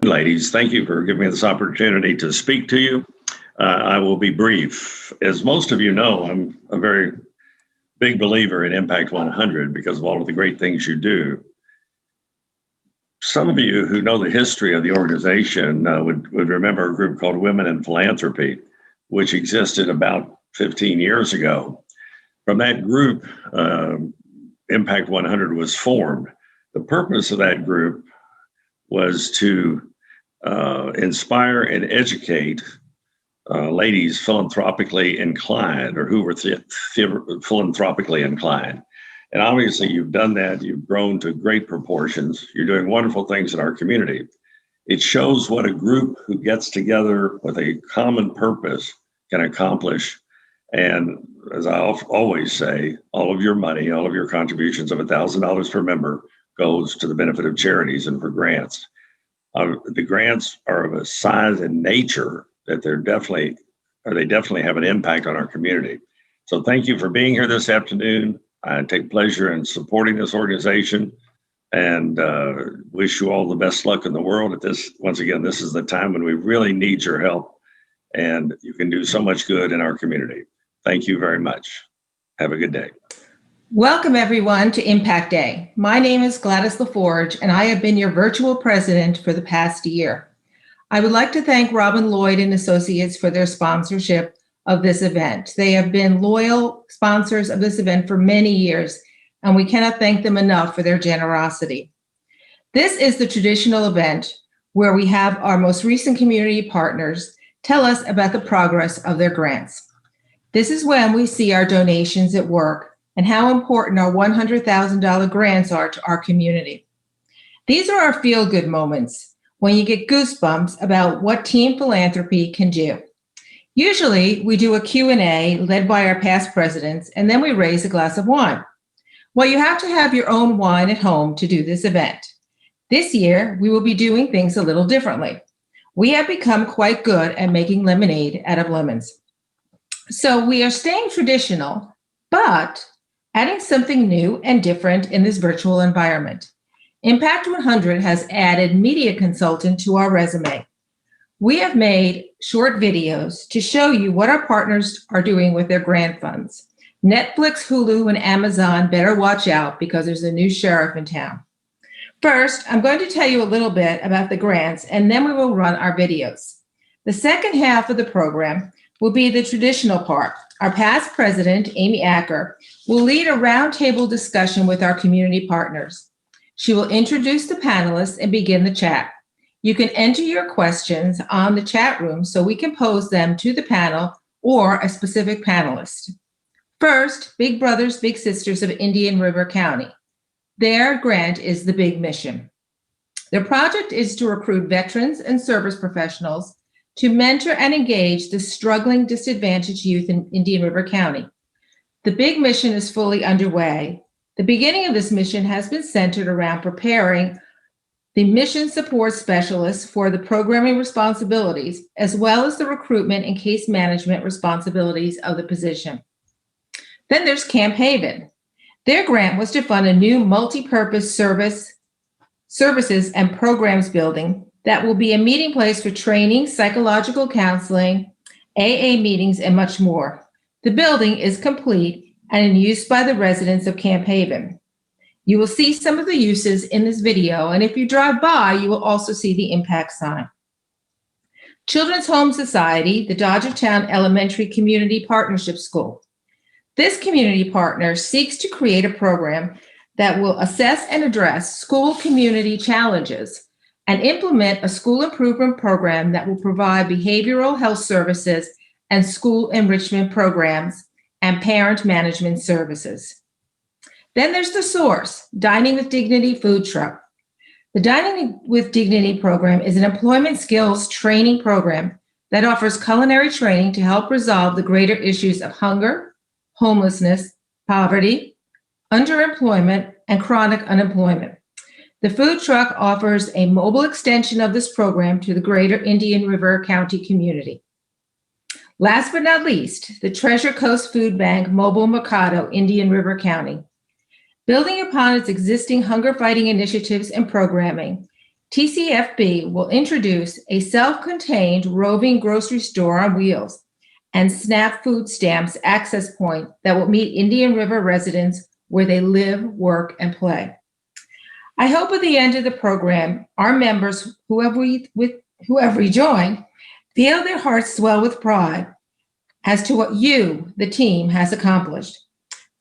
Ladies, thank you for giving me this opportunity to speak to you. I will be brief. As most of you know, I'm a very big believer in Impact 100 because of all of the great things you do. Some of you who know the history of the organization would remember a group called Women in Philanthropy, which existed about 15 years ago. From that group, Impact 100 was formed. The purpose of that group was to inspire and educate ladies philanthropically inclined or who were philanthropically inclined. And obviously you've done that. You've grown to great proportions. You're doing wonderful things in our community. It shows what a group who gets together with a common purpose can accomplish. And as I always say, all of your money, all of your contributions of $1,000 per member goes to the benefit of charities and for grants. The grants are of a size and nature that they definitely have an impact on our community. So thank you for being here this afternoon. I take pleasure in supporting this organization and wish you all the best luck in the world. Once again, this is the time when we really need your help, and you can do so much good in our community. Thank you very much. Have a good day. Welcome everyone to Impact Day. My name is Gladys LaForge, and I have been your virtual president for the past year. I would like to thank Robin Lloyd and Associates for their sponsorship of this event. They have been loyal sponsors of this event for many years, and we cannot thank them enough for their generosity. This is the traditional event where we have our most recent community partners tell us about the progress of their grants. This is when we see our donations at work and how important our $100,000 grants are to our community. These are our feel-good moments when you get goosebumps about what Team Philanthropy can do. Usually, we do a Q&A led by our past presidents, and then we raise a glass of wine. Well, you have to have your own wine at home to do this event. This year, we will be doing things a little differently. We have become quite good at making lemonade out of lemons. So we are staying traditional, but adding something new and different in this virtual environment. Impact 100 has added media consultant to our resume. We have made short videos to show you what our partners are doing with their grant funds. Netflix, Hulu, and Amazon better watch out because there's a new sheriff in town. First, I'm going to tell you a little bit about the grants, and then we will run our videos. The second half of the program will be the traditional part. Our past president, Amy Acker, will lead a roundtable discussion with our community partners. She will introduce the panelists and begin the chat. You can enter your questions on the chat room so we can pose them to the panel or a specific panelist. First, Big Brothers Big Sisters of Indian River County. Their grant is the Big Mission. Their project is to recruit veterans and service professionals to mentor and engage the struggling disadvantaged youth in Indian River County. The Big Mission is fully underway. The beginning of this mission has been centered around preparing the mission support specialists for the programming responsibilities, as well as the recruitment and case management responsibilities of the position. Then there's Camp Haven. Their grant was to fund a new multi-purpose services and programs building that will be a meeting place for training, psychological counseling, AA meetings, and much more. The building is complete and in use by the residents of Camp Haven. You will see some of the uses in this video, and if you drive by, you will also see the impact sign. Children's Home Society, the Dodgertown Elementary Community Partnership School. This community partner seeks to create a program that will assess and address school community challenges and implement a school improvement program that will provide behavioral health services and school enrichment programs and parent management services. Then there's The Source, Dining with Dignity food truck. The Dining with Dignity program is an employment skills training program that offers culinary training to help resolve the greater issues of hunger, homelessness, poverty, underemployment, and chronic unemployment. The food truck offers a mobile extension of this program to the greater Indian River County community. Last but not least, the Treasure Coast Food Bank Mobile Mercado, Indian River County. Building upon its existing hunger fighting initiatives and programming, TCFB will introduce a self-contained roving grocery store on wheels and SNAP food stamps access point that will meet Indian River residents where they live, work, and play. I hope at the end of the program, our members, whoever rejoin, feel their hearts swell with pride as to what you, the team, has accomplished.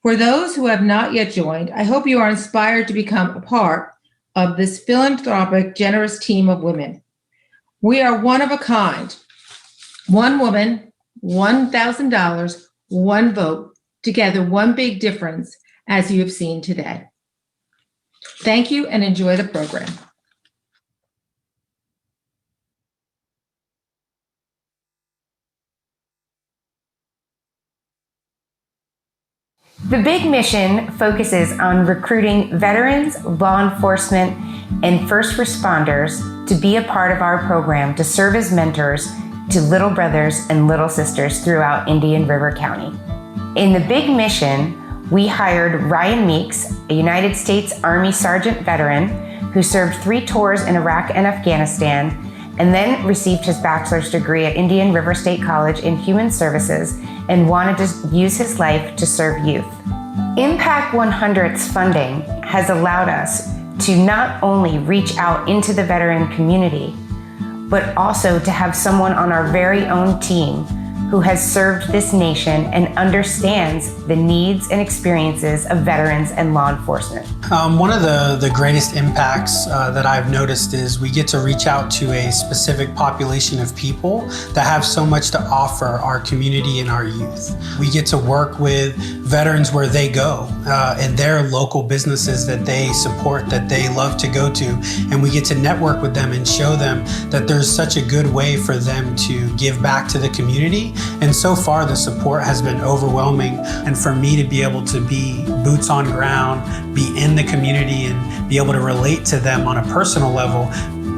For those who have not yet joined, I hope you are inspired to become a part of this philanthropic, generous team of women. We are one of a kind. One woman, $1,000, one vote, together one big difference, as you have seen today. Thank you and enjoy the program. The Big Mission focuses on recruiting veterans, law enforcement, and first responders to be a part of our program to serve as mentors to little brothers and little sisters throughout Indian River County. In the Big Mission, we hired Ryan Meeks, a United States Army Sergeant veteran who served 3 tours in Iraq and Afghanistan, and then received his bachelor's degree at Indian River State College in Human Services and wanted to use his life to serve youth. Impact 100's funding has allowed us to not only reach out into the veteran community, but also to have someone on our very own team who has served this nation and understands the needs and experiences of veterans and law enforcement. One of the greatest impacts that I've noticed is we get to reach out to a specific population of people that have so much to offer our community and our youth. We get to work with veterans where they go and their local businesses that they support, that they love to go to, and we get to network with them and show them that there's such a good way for them to give back to the community. And so far the support has been overwhelming, and for me to be able to be boots on ground, be in the community and be able to relate to them on a personal level,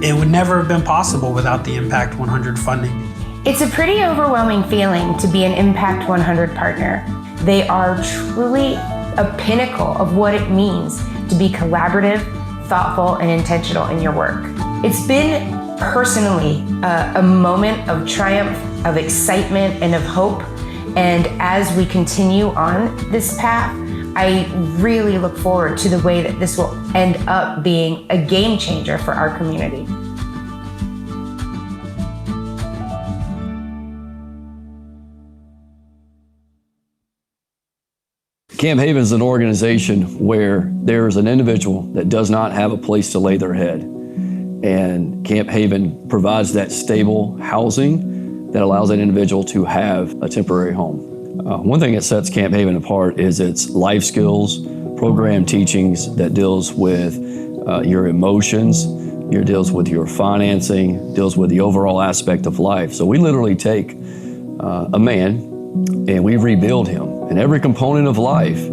it would never have been possible without the Impact 100 funding. It's a pretty overwhelming feeling to be an Impact 100 partner. They are truly a pinnacle of what it means to be collaborative, thoughtful, and intentional in your work. It's been personally a moment of triumph, of excitement, and of hope. And as we continue on this path, I really look forward to the way that this will end up being a game changer for our community. Camp Haven is an organization where there's an individual that does not have a place to lay their head. And Camp Haven provides that stable housing that allows that individual to have a temporary home. One thing that sets Camp Haven apart is its life skills, program teachings that deals with your emotions, deals with your financing, deals with the overall aspect of life. So we literally take a man and we rebuild him. In every component of life,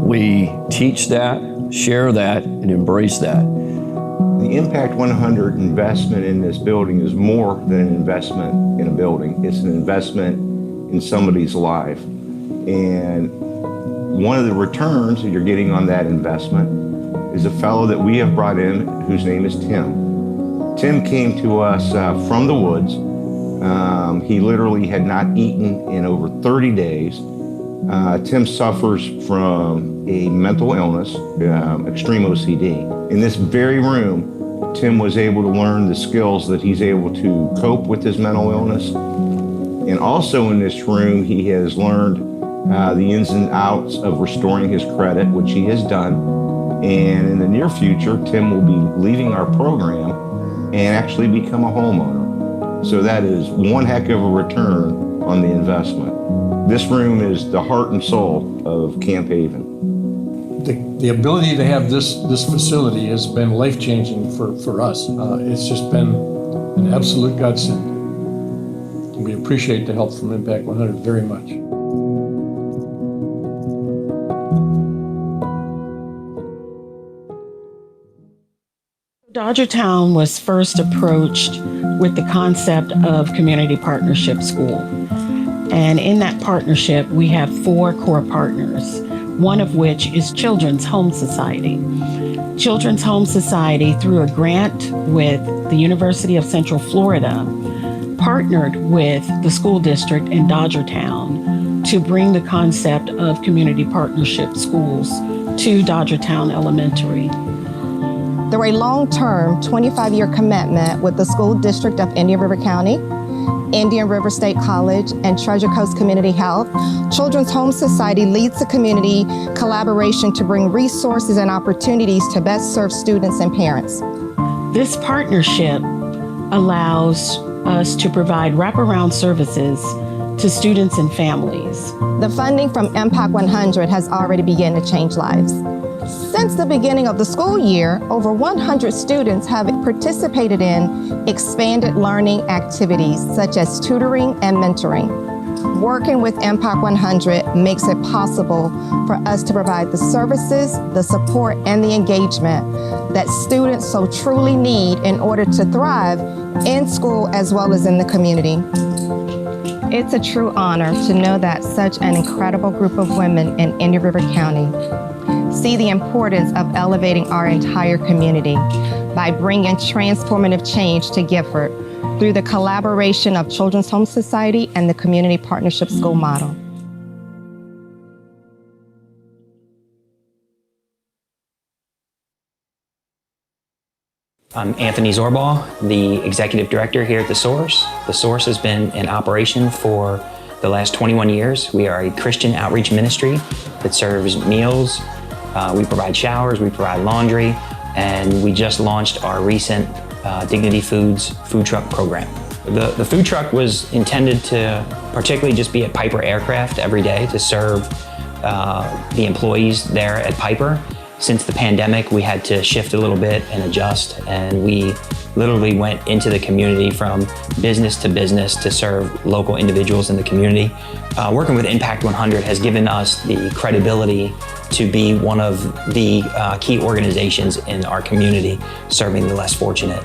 we teach that, share that, and embrace that. The Impact 100 investment in this building is more than an investment in a building. It's an investment in somebody's life. And one of the returns that you're getting on that investment is a fellow that we have brought in whose name is Tim. Tim came to us from the woods. He literally had not eaten in over 30 days. Tim suffers from a mental illness, extreme OCD. In this very room, Tim was able to learn the skills that he's able to cope with his mental illness. And also in this room, he has learned the ins and outs of restoring his credit, which he has done. And in the near future, Tim will be leaving our program and actually become a homeowner. So that is one heck of a return on the investment. This room is the heart and soul of Camp Haven. The ability to have this facility has been life-changing for us. It's just been an absolute godsend. We appreciate the help from Impact 100 very much. Dodgertown was first approached with the concept of community partnership school. And in that partnership, we have 4 core partners, one of which is Children's Home Society. Children's Home Society, through a grant with the University of Central Florida, partnered with the school district in Dodgertown to bring the concept of community partnership schools to Dodgertown Elementary. Through a long-term 25-year commitment with the School District of Indian River County, Indian River State College, and Treasure Coast Community Health, Children's Home Society leads the community collaboration to bring resources and opportunities to best serve students and parents. This partnership allows us to provide wraparound services to students and families. The funding from Impact 100 has already begun to change lives. Since the beginning of the school year, over 100 students have participated in expanded learning activities such as tutoring and mentoring. Working with Impact 100 makes it possible for us to provide the services, the support, and the engagement that students so truly need in order to thrive in school as well as in the community. It's a true honor to know that such an incredible group of women in Indian River County see the importance of elevating our entire community by bringing transformative change to Gifford through the collaboration of Children's Home Society and the Community Partnership School model. I'm Anthony Zorbaugh, the Executive Director here at The Source. The Source has been in operation for the last 21 years. We are a Christian outreach ministry that serves meals. We provide showers, we provide laundry, and we just launched our recent Dignity Foods food truck program. The food truck was intended to particularly just be at Piper Aircraft every day to serve the employees there at Piper. Since the pandemic, we had to shift a little bit and adjust, and we literally went into the community from business to serve local individuals in the community. Working with Impact 100 has given us the credibility to be one of the key organizations in our community serving the less fortunate.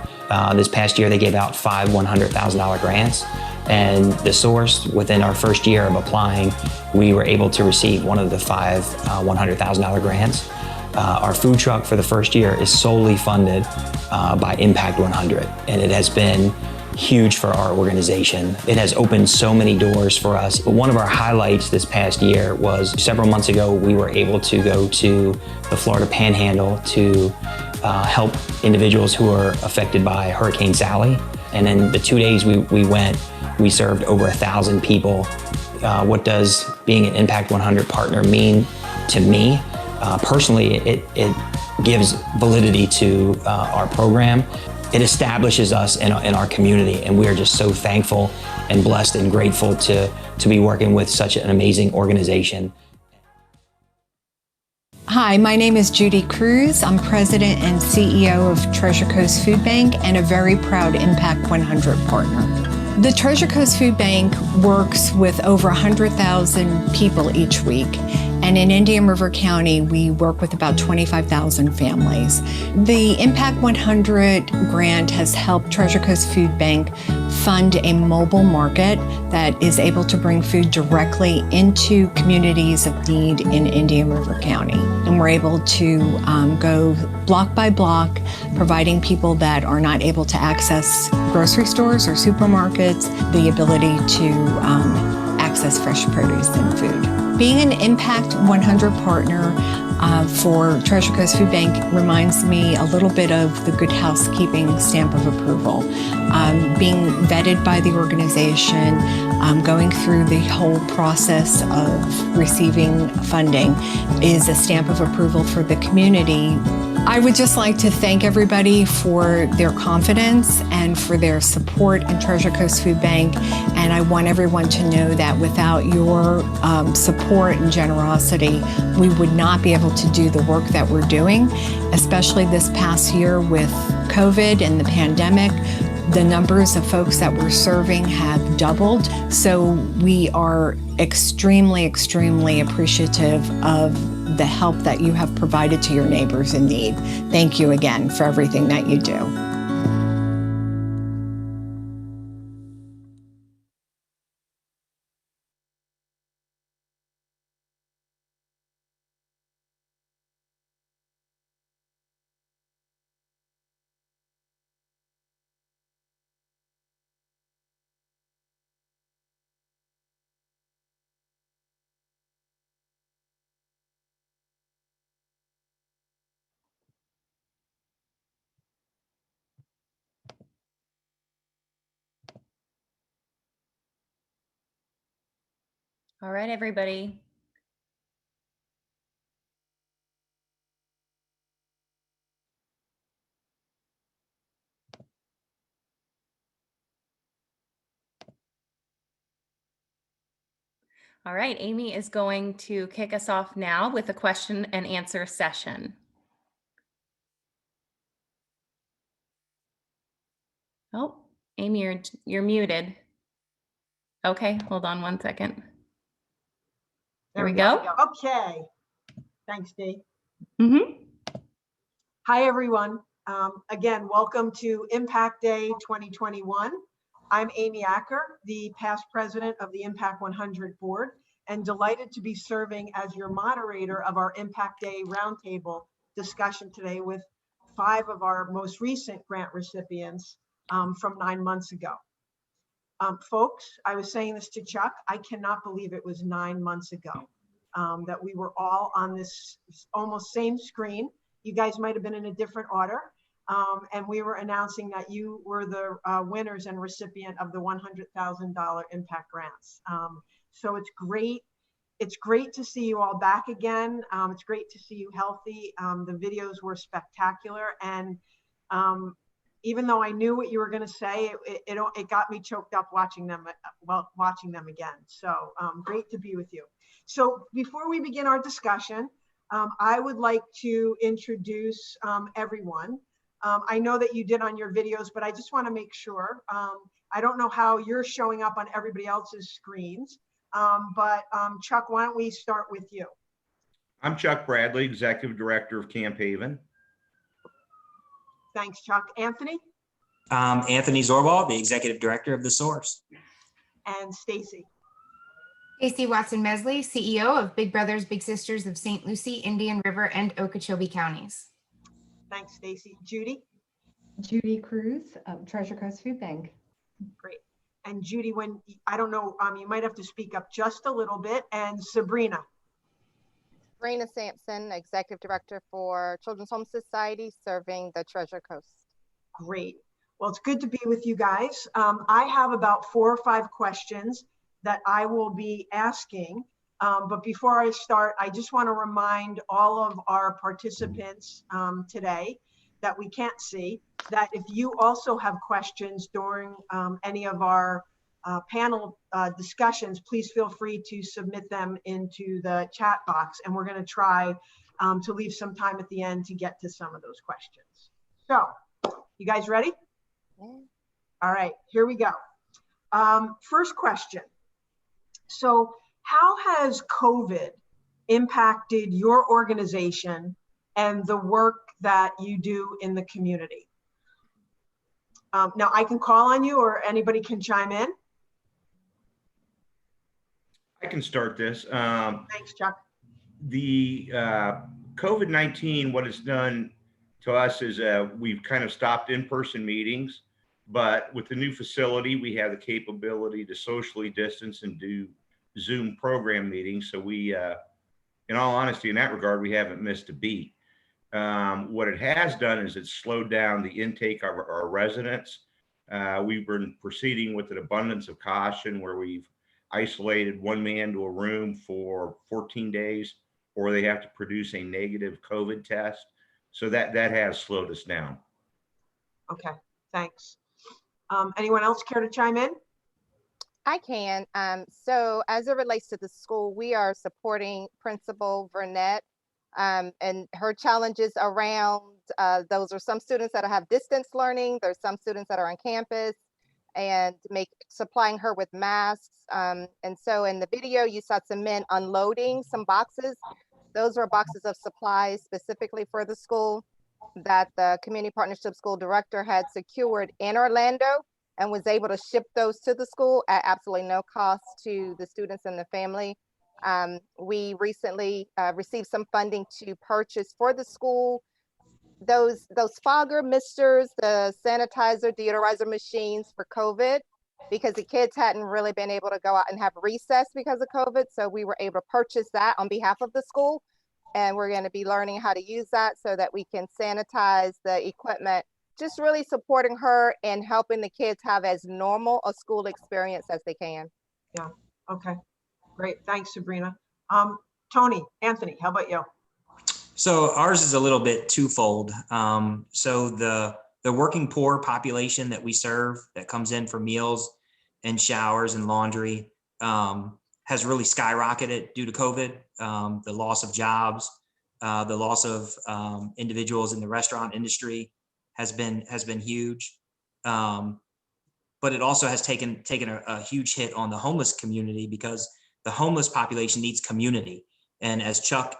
This past year, they gave out 5 $100,000 grants, and The Source, within our first year of applying, we were able to receive one of the 5 $100,000 grants. Our food truck for the first year is solely funded by Impact 100, and it has been huge for our organization. It has opened so many doors for us. But one of our highlights this past year was several months ago, we were able to go to the Florida Panhandle to help individuals who are affected by Hurricane Sally. And in the 2 days we went, we served over 1,000 people. What does being an Impact 100 partner mean to me? Personally, it gives validity to our program. It establishes us in our community, and we are just so thankful and blessed and grateful to be working with such an amazing organization. Hi, my name is Judy Cruz. I'm President and CEO of Treasure Coast Food Bank and a very proud Impact 100 partner. The Treasure Coast Food Bank works with over 100,000 people each week. And in Indian River County, we work with about 25,000 families. The Impact 100 grant has helped Treasure Coast Food Bank fund a mobile market that is able to bring food directly into communities of need in Indian River County. And we're able to go block by block, providing people that are not able to access grocery stores or supermarkets the ability to access fresh produce and food. Being an Impact 100 partner for Treasure Coast Food Bank reminds me a little bit of the Good Housekeeping stamp of approval. Being vetted by the organization, going through the whole process of receiving funding is a stamp of approval for the community. I would just like to thank everybody for their confidence and for their support in Treasure Coast Food Bank. And I want everyone to know that without your support and generosity, we would not be able to do the work that we're doing, especially this past year with COVID and the pandemic. The numbers of folks that we're serving have doubled. So we are extremely, extremely appreciative of the help that you have provided to your neighbors in need. Thank you again for everything that you do. All right, everybody. All right, Amy is going to kick us off now with a question and answer session. Oh, Amy, you're muted. Okay, hold on one second. There we go. Okay. Thanks, Dee. Mm-hmm. Hi, everyone. Again, welcome to Impact Day 2021. I'm Amy Acker, the past president of the Impact 100 board, and delighted to be serving as your moderator of our Impact Day roundtable discussion today with 5 of our most recent grant recipients from 9 months ago. Folks, I was saying this to Chuck, I cannot believe it was 9 months ago that we were all on this almost same screen. You guys might have been in a different order. And we were announcing that you were the winners and recipient of the $100,000 impact grants. So it's great. It's great to see you all back again. It's great to see you healthy. The videos were spectacular. And even though I knew what you were going to say, it got me choked up watching them again. So great to be with you. So before we begin our discussion, I would like to introduce everyone. I know that you did on your videos, but I just want to make sure. I don't know how you're showing up on everybody else's screens, but Chuck, why don't we start with you? I'm Chuck Bradley, Executive Director of Camp Haven. Thanks, Chuck. Anthony? Anthony Zorbal, the Executive Director of The Source. And Stacy? Stacy Watson-Mesley, CEO of Big Brothers Big Sisters of St. Lucie, Indian River, and Okeechobee counties. Thanks, Stacy. Judy? Judy Cruz, Treasure Coast Food Bank. Great. And Judy, I don't know, you might have to speak up just a little bit. And Sabrina? Sabrina Sampson, Executive Director for Children's Home Society, serving the Treasure Coast. Great. Well, it's good to be with you guys. I have about 4 or 5 questions that I will be asking. But before I start, I just want to remind all of our participants today that we can't see that if you also have questions during any of our panel discussions, please feel free to submit them into the chat box. And we're going to try to leave some time at the end to get to some of those questions. So, you guys ready? Yeah. All right, here we go. First question. So how has COVID impacted your organization and the work that you do in the community? Now I can call on you or anybody can chime in. I can start this. Thanks, Chuck. The COVID-19, what it's done to us is we've kind of stopped in-person meetings, but with the new facility, we have the capability to socially distance and do Zoom program meetings. So we, in all honesty, in that regard, we haven't missed a beat. What it has done is it's slowed down the intake of our residents. We've been proceeding with an abundance of caution where we've isolated one man to a room for 14 days, or they have to produce a negative COVID test. So that has slowed us down. Okay, thanks. Anyone else care to chime in? I can. So as it relates to the school, we are supporting Principal Burnett and her challenges around those are some students that have distance learning. There's some students that are on campus and supplying her with masks. And so in the video, you saw some men unloading some boxes. Those were boxes of supplies specifically for the school that the Community Partnership School Director had secured in Orlando and was able to ship those to the school at absolutely no cost to the students and the family. We recently received some funding to purchase for the school those fogger misters, the sanitizer, deodorizer machines for COVID, because the kids hadn't really been able to go out and have recess because of COVID. So we were able to purchase that on behalf of the school. And we're going to be learning how to use that so that we can sanitize the equipment, just really supporting her and helping the kids have as normal a school experience as they can. Yeah, okay. Great. Thanks, Sabrina. Anthony, how about you? So ours is a little bit twofold. So the working poor population that we serve that comes in for meals and showers and laundry has really skyrocketed due to COVID. The loss of jobs, the loss of individuals in the restaurant industry has been huge. But it also has taken a huge hit on the homeless community because the homeless population needs community. And as Chuck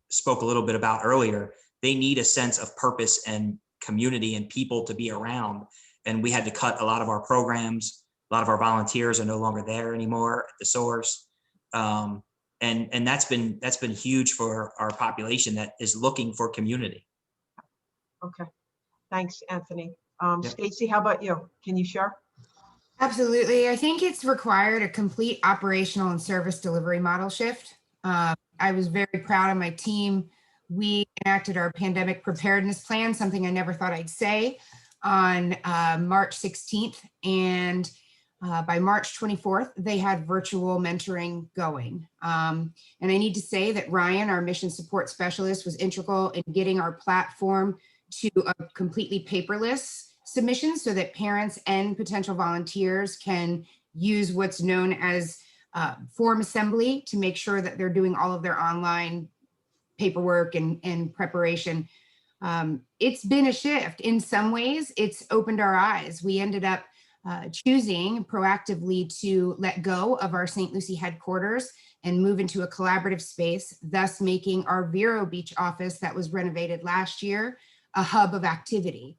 spoke a little bit about earlier, they need a sense of purpose and community and people to be around. And we had to cut a lot of our programs. A lot of our volunteers are no longer there anymore at the source. And that's been huge for our population that is looking for community. Okay. Thanks, Anthony. Yep. Stacy, how about you? Can you share? Absolutely. I think it's required a complete operational and service delivery model shift. I was very proud of my team. We enacted our pandemic preparedness plan, something I never thought I'd say, on March 16th. And by March 24th, they had virtual mentoring going. And I need to say that Ryan, our mission support specialist, was integral in getting our platform to a completely paperless submission so that parents and potential volunteers can use what's known as form assembly to make sure that they're doing all of their online paperwork and preparation. It's been a shift. In some ways, it's opened our eyes. We ended up choosing proactively to let go of our St. Lucie headquarters and move into a collaborative space, thus making our Vero Beach office that was renovated last year a hub of activity.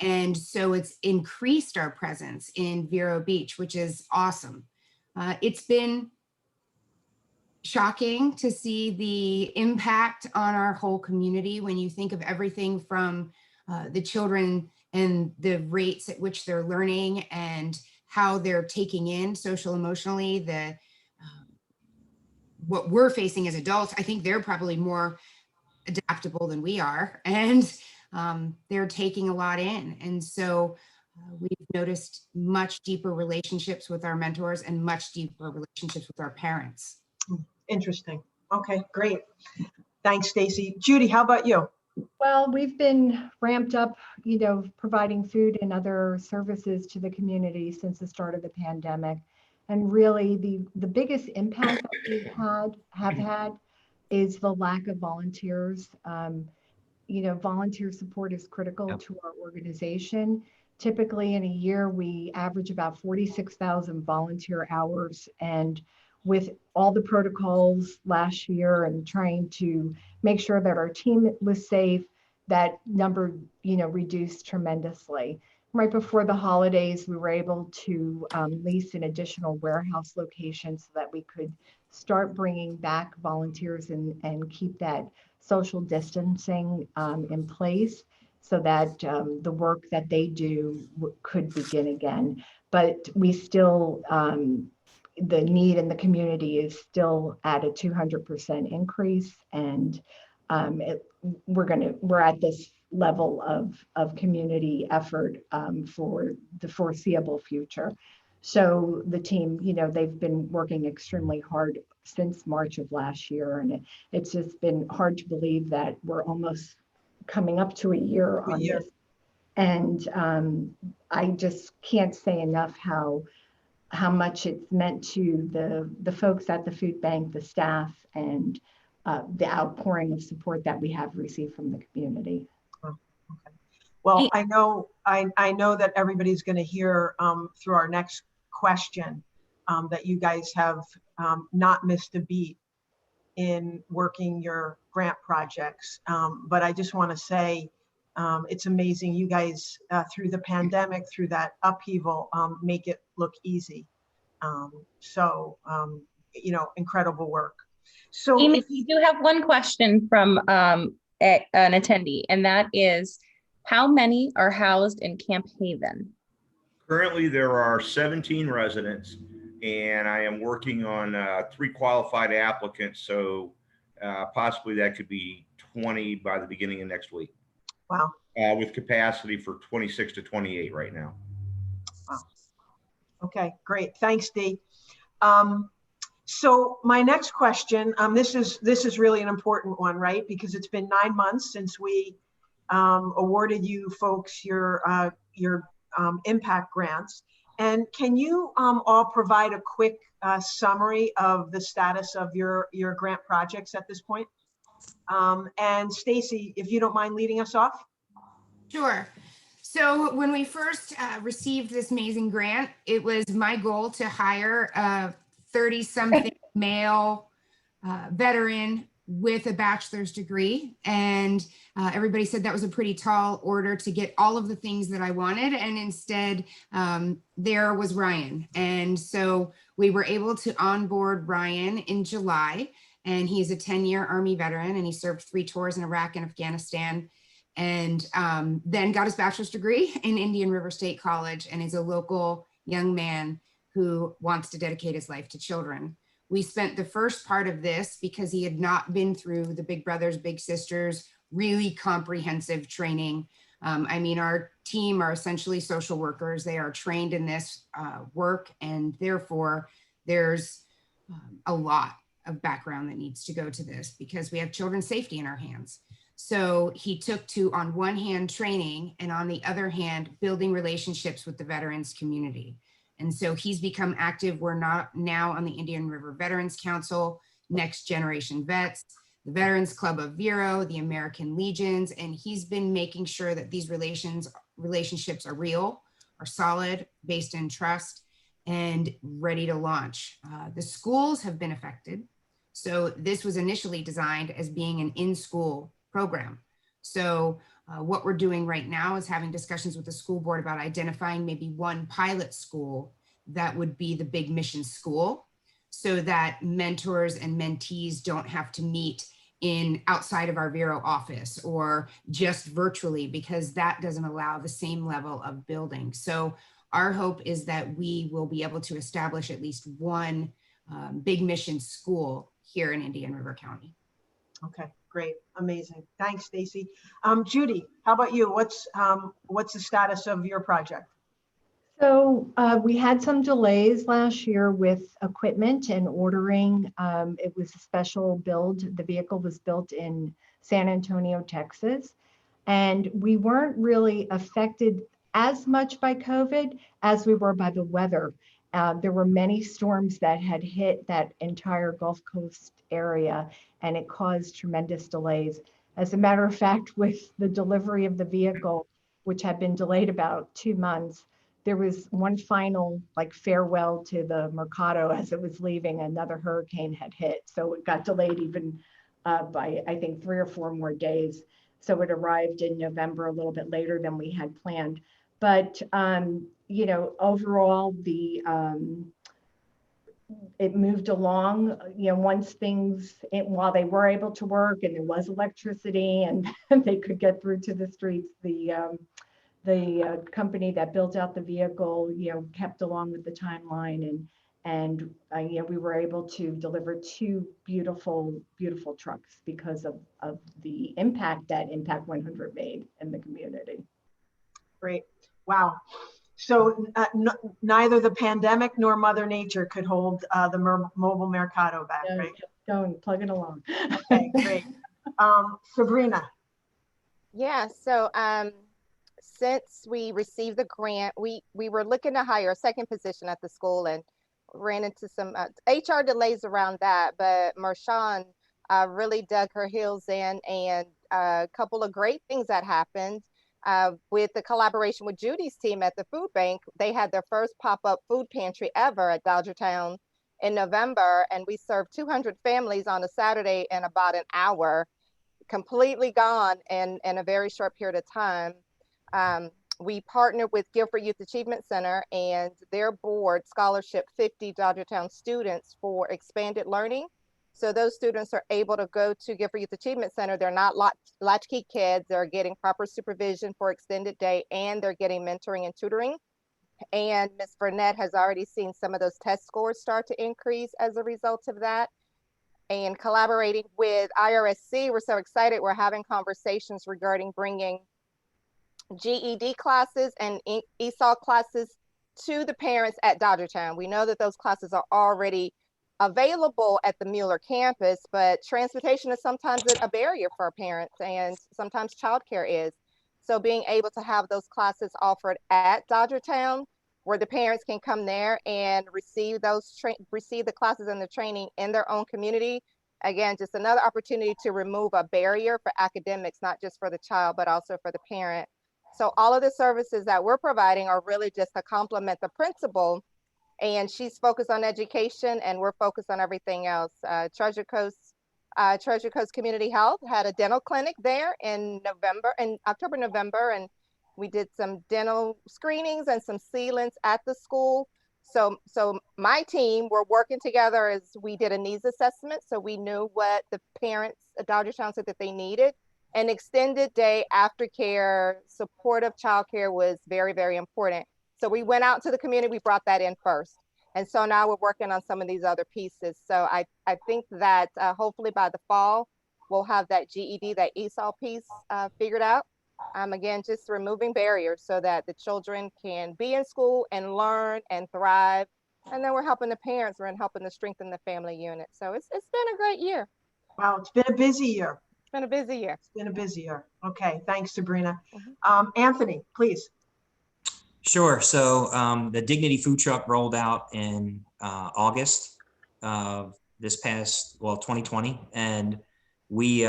And so it's increased our presence in Vero Beach, which is awesome. It's been shocking to see the impact on our whole community when you think of everything from the children and the rates at which they're learning and how they're taking in social emotionally, what we're facing as adults. I think they're probably more adaptable than we are, and they're taking a lot in. And so we've noticed much deeper relationships with our mentors and much deeper relationships with our parents. Interesting. Okay, great. Thanks, Stacy. Judy, how about you? Well, we've been ramped up, providing food and other services to the community since the start of the pandemic. And really the biggest impact that we've have had is the lack of volunteers. Volunteer support is critical to our organization. Typically in a year, we average about 46,000 volunteer hours. And with all the protocols last year and trying to make sure that our team was safe, that number, reduced tremendously. Right before the holidays, we were able to lease an additional warehouse location so that we could start bringing back volunteers and keep that social distancing in place so that the work that they do could begin again. But we still, the need in the community is still at a 200% increase, and we're at this level of community effort for the foreseeable future. So the team, they've been working extremely hard since March of last year, and it's just been hard to believe that we're almost coming up to a year on this. And I just can't say enough how much it's meant to the folks at the food bank, the staff, and the outpouring of support that we have received from the community. Well, I know that everybody's going to hear through our next question that you guys have not missed a beat in working your grant projects. But I just want to say it's amazing you guys through the pandemic, through that upheaval, make it look easy. Incredible work. So Amy, we do have one question from an attendee, and that is, how many are housed in Camp Haven? Currently, there are 17 residents, and I am working on 3 qualified applicants. So possibly that could be 20 by the beginning of next week. Wow. With capacity for 26 to 28 right now. Wow. Okay, great. Thanks, Dee. So my next question, this is really an important one, right? Because it's been 9 months since we awarded you folks your impact grants. And can you all provide a quick summary of the status of your grant projects at this point? And Stacy, if you don't mind leading us off. Sure. So when we first received this amazing grant, it was my goal to hire a 30-something male veteran with a bachelor's degree. And everybody said that was a pretty tall order to get all of the things that I wanted. And instead, there was Ryan. And so we were able to onboard Ryan in July. And he is a 10-year Army veteran, and he served 3 tours in Iraq and Afghanistan. And then got his bachelor's degree in Indian River State College, and is a local young man who wants to dedicate his life to children. We spent the first part of this because he had not been through the Big Brothers, Big Sisters, really comprehensive training. I mean, our team are essentially social workers. They are trained in this work, and therefore there's a lot of background that needs to go to this because we have children's safety in our hands. So he took to, on one hand, training, and on the other hand, building relationships with the veterans community. And so he's become active. We're not now on the Indian River Veterans Council, Next Generation Vets, the Veterans Club of Vero, the American Legions, and he's been making sure that these relationships are real, are solid, based in trust, and ready to launch. The schools have been affected. So this was initially designed as being an in-school program. So what we're doing right now is having discussions with the school board about identifying maybe one pilot school that would be the big mission school, so that mentors and mentees don't have to meet in outside of our Vero office or just virtually, because that doesn't allow the same level of building. So our hope is that we will be able to establish at least one big mission school here in Indian River County. Okay, great, amazing. Thanks, Stacy. Judy, how about you? What's the status of your project? So we had some delays last year with equipment and ordering. It was a special build. The vehicle was built in San Antonio, Texas, and we weren't really affected as much by COVID as we were by the weather. There were many storms that had hit that entire Gulf Coast area, and it caused tremendous delays. As a matter of fact, with the delivery of the vehicle, which had been delayed about 2 months, there was one final farewell to the Mercado as it was leaving. Another hurricane had hit, so it got delayed even by I think 3 or 4 more days. So it arrived in November a little bit later than we had planned. But overall, it moved along. Once while they were able to work and there was electricity and they could get through to the streets, the company that built out the vehicle, kept along with the timeline, and we were able to deliver 2 beautiful trucks because of the impact that Impact 100 made in the community. Great. Wow. So neither the pandemic nor Mother Nature could hold the mobile Mercado back, right? Kept going, plugging along. Okay, great. Sabrina. Yeah, so since we received the grant, we were looking to hire a second position at the school and ran into some HR delays around that, but Marshawn really dug her heels in, and a couple of great things that happened. With the collaboration with Judy's team at the food bank, they had their first pop-up food pantry ever at Dodgertown in November, and we served 200 families on a Saturday in about an hour, completely gone in a very short period of time. We partnered with Guilford Youth Achievement Center and their board scholarship 50 Dodgertown students for expanded learning. So those students are able to go to Guilford Youth Achievement Center. They're not latchkey kids. They're getting proper supervision for extended day, and they're getting mentoring and tutoring. And Ms. Burnett has already seen some of those test scores start to increase as a result of that. And collaborating with IRSC, we're so excited. We're having conversations regarding bringing GED classes and ESOL classes to the parents at Dodgertown. We know that those classes are already available at the Mueller campus, but transportation is sometimes a barrier for parents, and sometimes childcare is. So being able to have those classes offered at Dodgertown, where the parents can come there and receive receive the classes and the training in their own community. Again, just another opportunity to remove a barrier for academics, not just for the child, but also for the parent. So all of the services that we're providing are really just to complement the principal, and she's focused on education and we're focused on everything else. Treasure Coast Community Health had a dental clinic there in October, November, and we did some dental screenings and some sealants at the school. So my team, we're working together as we did a needs assessment. So we knew what the parents at Dodgertown said that they needed. And extended day aftercare, supportive childcare was very, very important. So we went out to the community, we brought that in first. And so now we're working on some of these other pieces. So I think that hopefully by the fall, we'll have that GED, that ESOL piece figured out. Again, just removing barriers so that the children can be in school and learn and thrive. And then we're helping the parents, we're helping to strengthen the family unit. So it's been a great year. Wow, it's been a busy year. It's been a busy year. It's been a busy year. Okay, thanks, Sabrina. Anthony, please. Sure. So the Dignity Food Truck rolled out in August of this past, 2020. And we,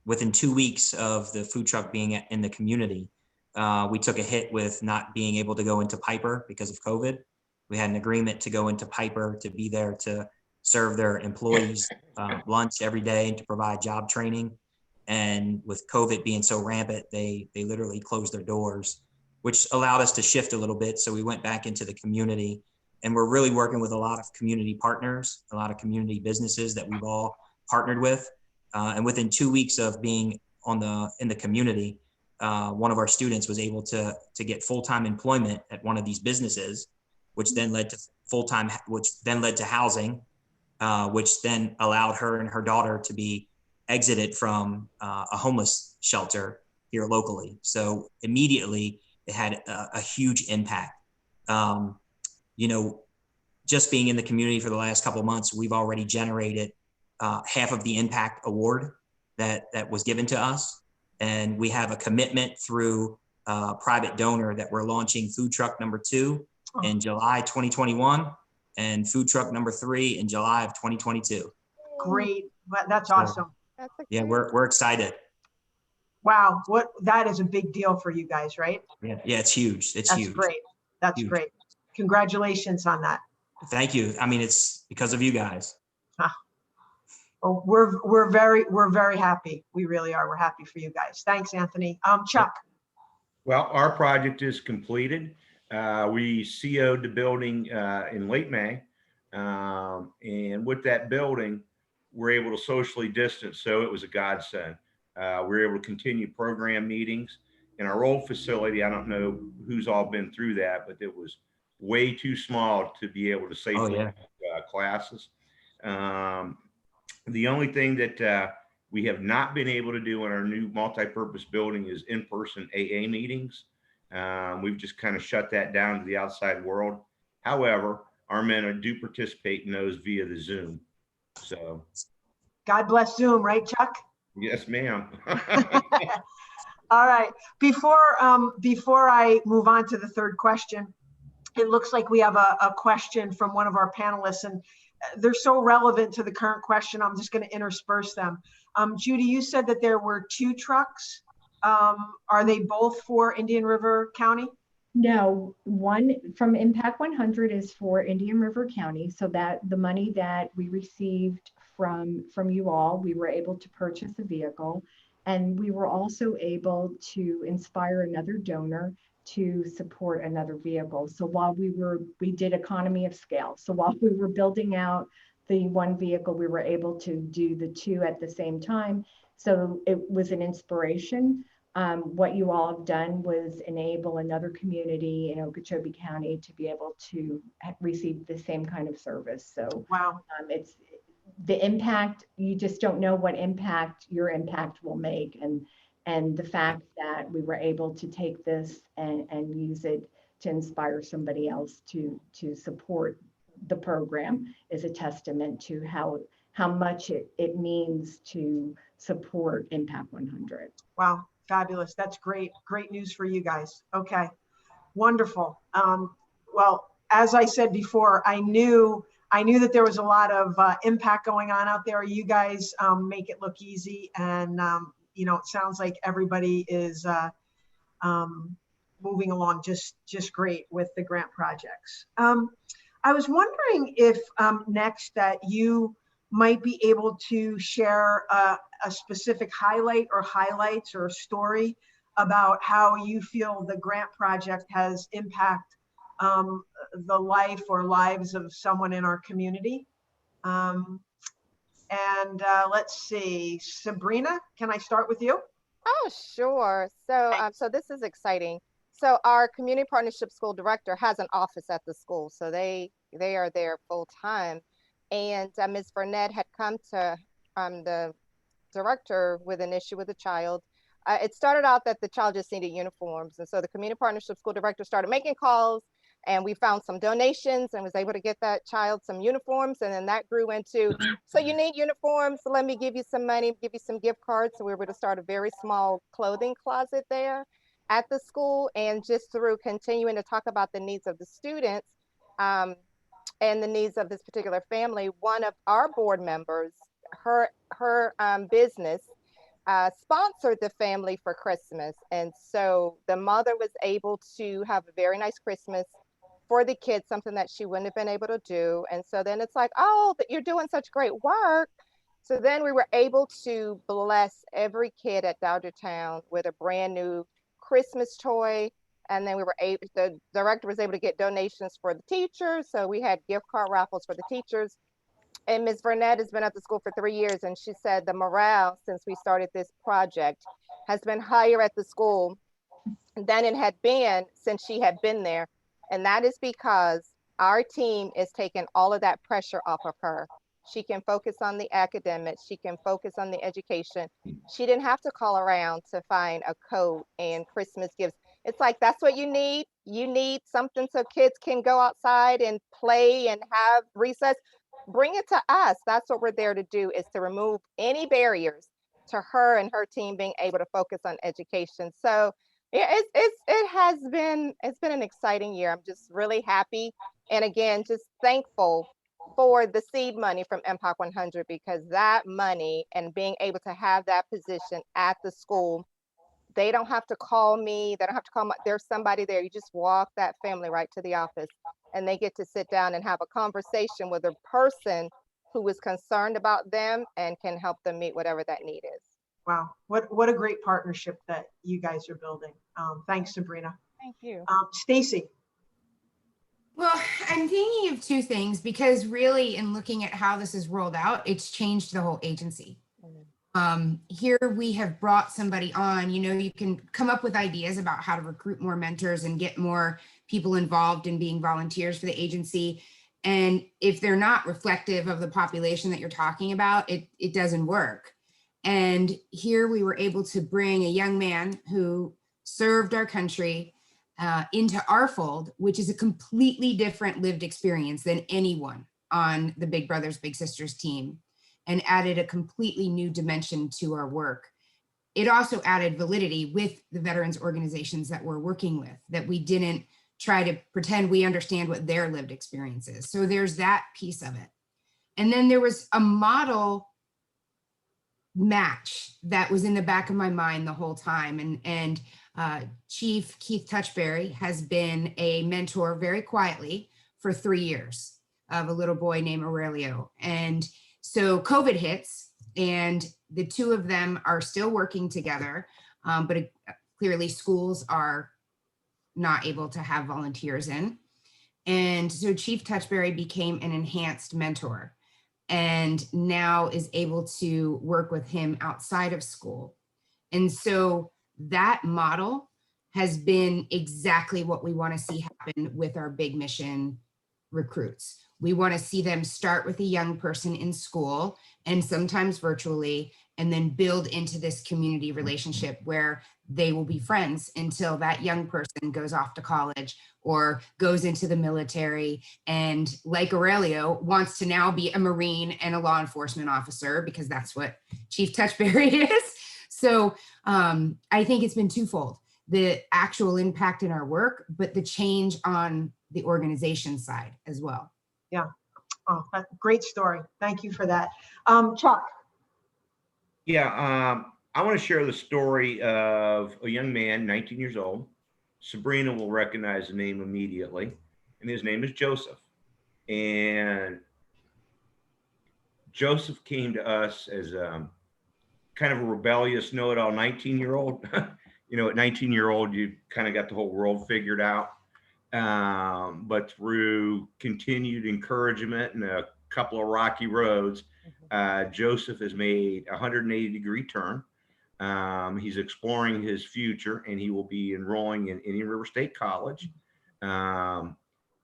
within 2 weeks of the food truck being in the community, we took a hit with not being able to go into Piper because of COVID. We had an agreement to go into Piper to be there to serve their employees lunch every day and to provide job training. And with COVID being so rampant, they literally closed their doors, which allowed us to shift a little bit. So we went back into the community, and we're really working with a lot of community partners, a lot of community businesses that we've all partnered with. And within 2 weeks of being in the community, one of our students was able to get full-time employment at one of these businesses, which then led to housing, which then allowed her and her daughter to be exited from a homeless shelter here locally. So immediately it had a huge impact. Just being in the community for the last couple of months, we've already generated half of the impact award that was given to us. And we have a commitment through a private donor that we're launching food truck number 2 in July 2021 and food truck number 3 in July of 2022. Great. That's awesome. Yeah, we're excited. Wow, that is a big deal for you guys, right? Yeah, it's huge. That's huge. Great. That's huge. Great. Congratulations on that. Thank you. I mean, it's because of you guys. Oh, we're very happy. We really are. We're happy for you guys. Thanks, Anthony. Chuck. Well, our project is completed. We CO'd the building in late May. And with that building, we're able to socially distance. So it was a godsend. We're able to continue program meetings in our old facility. I don't know who's all been through that, but it was way too small to be able to safely have classes. The only thing that we have not been able to do in our new multi-purpose building is in-person AA meetings. We've just kind of shut that down to the outside world. However, our men do participate in those via the Zoom. So God bless Zoom, right, Chuck? Yes, ma'am. All right. Before I move on to the third question, it looks like we have a question from one of our panelists, and they're so relevant to the current question. I'm just going to intersperse them. Judy, you said that there were 2 trucks. Are they both for Indian River County? No, one from Impact 100 is for Indian River County. So that the money that we received from you all, we were able to purchase a vehicle, and we were also able to inspire another donor to support another vehicle. So while we did economy of scale. So while we were building out the one vehicle, we were able to do the 2 at the same time. So it was an inspiration. What you all have done was enable another community in Okeechobee County to be able to receive the same kind of service. So wow, it's the impact. You just don't know what impact your impact will make, and the fact that we were able to take this and use it to inspire somebody else to support the program is a testament to how much it means to support Impact 100. Wow, fabulous. That's great. Great news for you guys. Okay, wonderful. Well, as I said before, I knew that there was a lot of impact going on out there. You guys make it look easy, and you know, it sounds like everybody is moving along just great with the grant projects. I was wondering if next that you might be able to share a specific highlight or highlights or a story about how you feel the grant project has impacted the life or lives of someone in our community. Let's see, Sabrina, can I start with you? Oh, sure. So this is exciting. So our community partnership school director has an office at the school, so they are there full time. And Ms. Burnett had come to the director with an issue with a child. It started out that the child just needed uniforms, and so the community partnership school director started making calls, and we found some donations and was able to get that child some uniforms, and then that grew into, so you need uniforms, so let me give you some money, give you some gift cards. So we were able to start a very small clothing closet there at the school, and just through continuing to talk about the needs of the students and the needs of this particular family, one of our board members, her business sponsored the family for Christmas. And so the mother was able to have a very nice Christmas for the kids, something that she wouldn't have been able to do. And so then it's like, oh, that you're doing such great work. So then we were able to bless every kid at Dodgertown with a brand new Christmas toy. And then the director was able to get donations for the teachers. So we had gift card raffles for the teachers. And Ms. Burnett has been at the school for 3 years, and she said the morale since we started this project has been higher at the school than it had been since she had been there. And that is because our team is taking all of that pressure off of her. She can focus on the academics. She can focus on the education. She didn't have to call around to find a coat and Christmas gifts. It's like, that's what you need. You need something so kids can go outside and play and have recess. Bring it to us. That's what we're there to do, is to remove any barriers to her and her team being able to focus on education. So yeah, it's been an exciting year. I'm just really happy. And again, just thankful for the seed money from Impact 100, because that money and being able to have that position at the school, they don't have to call me. They don't have to call there's somebody there. You just walk that family right to the office, and they get to sit down and have a conversation with a person who is concerned about them and can help them meet whatever that need is. Wow, what a great partnership that you guys are building. Thanks, Sabrina. Thank you. Stacy. Well, I'm thinking of two things, because really, in looking at how this is rolled out, it's changed the whole agency. Here we have brought somebody on, you can come up with ideas about how to recruit more mentors and get more people involved in being volunteers for the agency. And if they're not reflective of the population that you're talking about, it doesn't work. And here we were able to bring a young man who served our country into our fold, which is a completely different lived experience than anyone on the Big Brothers Big Sisters team, and added a completely new dimension to our work. It also added validity with the veterans organizations that we're working with, that we didn't try to pretend we understand what their lived experience is. So there's that piece of it. And then there was a model match that was in the back of my mind the whole time. And Chief Keith Touchberry has been a mentor very quietly for 3 years of a little boy named Aurelio. And so COVID hits, and the two of them are still working together, but clearly schools are not able to have volunteers in. And so Chief Touchberry became an enhanced mentor, and now is able to work with him outside of school. And so that model has been exactly what we want to see happen with our big mission recruits. We want to see them start with a young person in school, and sometimes virtually, and then build into this community relationship where they will be friends until that young person goes off to college or goes into the military. And like Aurelio wants to now be a Marine and a law enforcement officer because that's what Chief Touchberry is. So I think it's been twofold: the actual impact in our work, but the change on the organization side as well. Yeah. Oh, that's a great story. Thank you for that. Chuck. Yeah, I want to share the story of a young man, 19 years old. Sabrina will recognize the name immediately, and his name is Joseph. And Joseph came to us as kind of a rebellious, know-it-all 19-year-old. You know, at 19-year-old, you kind of got the whole world figured out. But through continued encouragement and a couple of rocky roads, Joseph has made a 180-degree turn. He's exploring his future, and he will be enrolling in Indian River State College.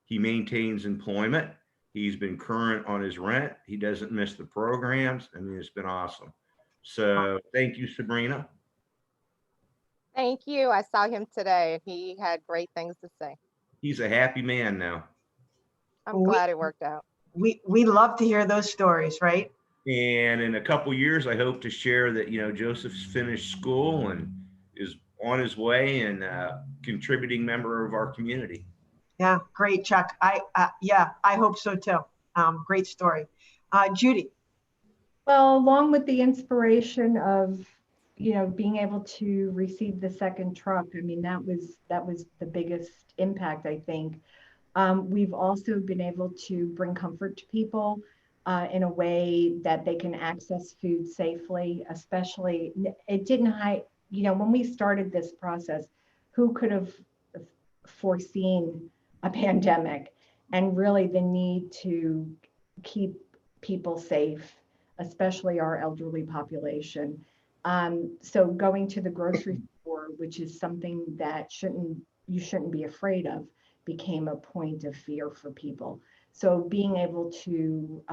He maintains employment. He's been current on his rent. He doesn't miss the programs. I mean, it's been awesome. So thank you, Sabrina. Thank you. I saw him today. He had great things to say. He's a happy man now. I'm glad it worked out. We love to hear those stories, right? And in a couple years, I hope to share that, you know, Joseph's finished school and is on his way and contributing member of our community. Yeah, great, Chuck. Yeah, I hope so too. Great story. Judy. Well, along with the inspiration of, being able to receive the second truck, I mean, that was the biggest impact, I think. We've also been able to bring comfort to people in a way that they can access food safely, especially, it didn't hide, when we started this process, who could have foreseen a pandemic and really the need to keep people safe, especially our elderly population. So going to the grocery store, which is something that you shouldn't be afraid of, became a point of fear for people. So being able to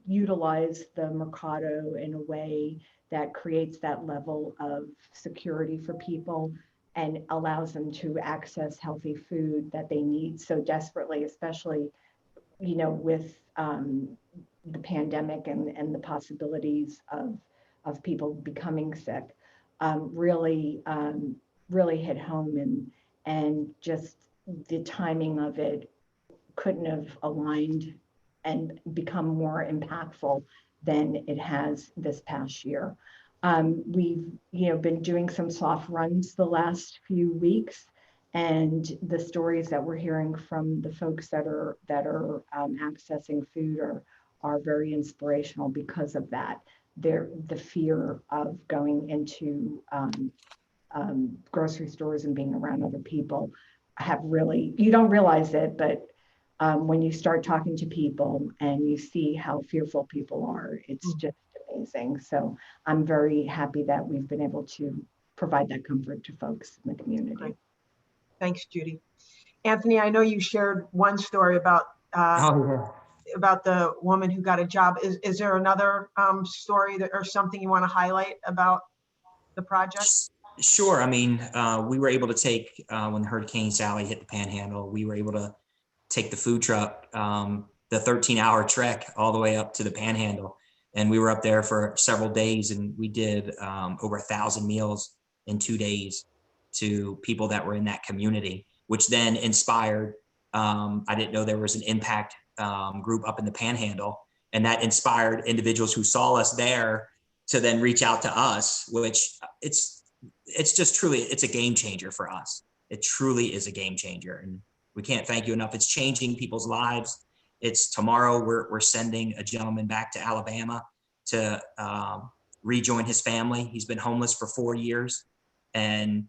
utilize the Mercado in a way that creates that level of security for people and allows them to access healthy food that they need so desperately, especially, with the pandemic and the possibilities of people becoming sick, really hit home, and just the timing of it couldn't have aligned and become more impactful than it has this past year. We've been doing some soft runs the last few weeks, and the stories that we're hearing from the folks that are accessing food are very inspirational because of that. The fear of going into grocery stores and being around other people you don't realize it, but when you start talking to people and you see how fearful people are, it's just amazing. So I'm very happy that we've been able to provide that comfort to folks in the community. Great. Thanks, Judy. Anthony, I know you shared one story about about the woman who got a job. Is there another story or something you want to highlight about the project? Sure. I mean, we were able to take, when Hurricane Sally hit the Panhandle, we were able to take the food truck, the 13-hour trek all the way up to the Panhandle. And we were up there for several days, and we did over 1,000 meals in 2 days to people that were in that community, which then inspired, I didn't know there was an impact group up in the Panhandle, and that inspired individuals who saw us there to then reach out to us, which it's just truly, it's a game changer for us. It truly is a game changer, and we can't thank you enough. It's changing people's lives. It's tomorrow we're sending a gentleman back to Alabama to rejoin his family. He's been homeless for 4 years, and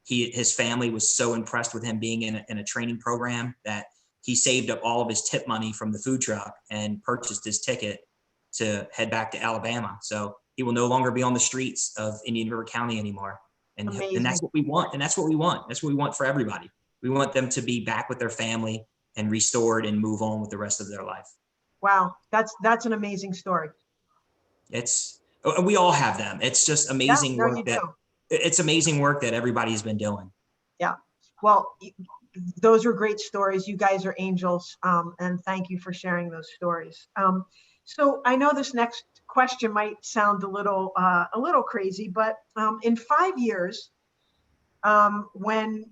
his family was so impressed with him being in a training program that he saved up all of his tip money from the food truck and purchased his ticket to head back to Alabama. So he will no longer be on the streets of Indian River County anymore. And that's what we want. And that's what we want. That's what we want for everybody. We want them to be back with their family and restored and move on with the rest of their life. Wow, that's an amazing story. We all have them. It's just amazing work that it's amazing work that everybody's been doing. Yeah. Well, those are great stories. You guys are angels, and thank you for sharing those stories. So I know this next question might sound a little crazy, but in 5 years, when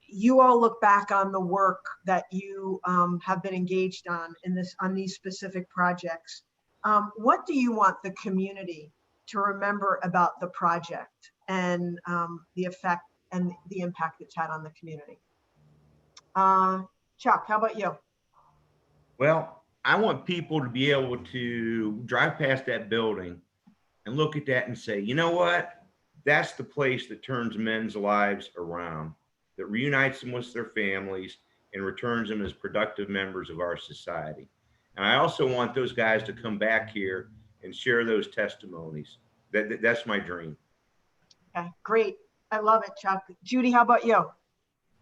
you all look back on the work that you have been engaged on these specific projects, what do you want the community to remember about the project and the effect and the impact it's had on the community? Chuck, how about you? Well, I want people to be able to drive past that building and look at that and say, you know what? That's the place that turns men's lives around, that reunites them with their families and returns them as productive members of our society. And I also want those guys to come back here and share those testimonies. That's my dream. Okay, great. I love it, Chuck. Judy, how about you?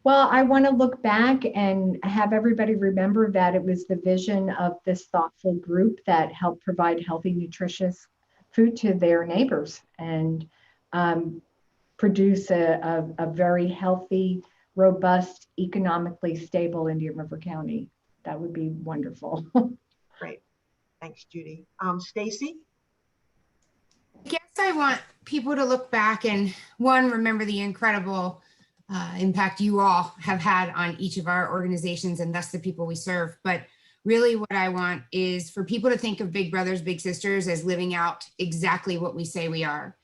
Well, I want to look back and have everybody remember that it was the vision of this thoughtful group that helped provide healthy, nutritious food to their neighbors and produce a very healthy, robust, economically stable Indian River County. That would be wonderful. Great. Thanks, Judy. Stacy? I guess I want people to look back and remember the incredible impact you all have had on each of our organizations and thus the people we serve. But really what I want is for people to think of Big Brothers, Big Sisters as living out exactly what we say we are.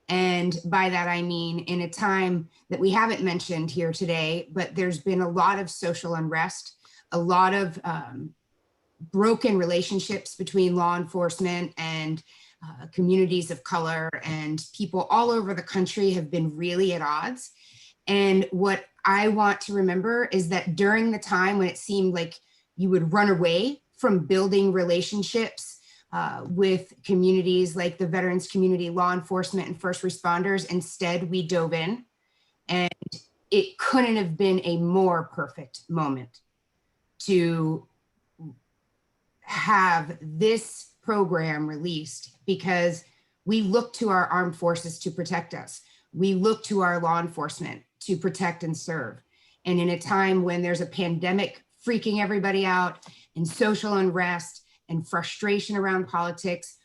And by that, I mean, in a time that we haven't mentioned here today, but there's been a lot of social unrest, a lot of broken relationships between law enforcement and communities of color, and people all over the country have been really at odds. And what I want to remember is that during the time when it seemed like you would run away from building relationships with communities like the veterans community, law enforcement, and first responders, instead we dove in. And it couldn't have been a more perfect moment to have this program released, because we look to our armed forces to protect us. We look to our law enforcement to protect and serve. And in a time when there's a pandemic freaking everybody out and social unrest and frustration around politics,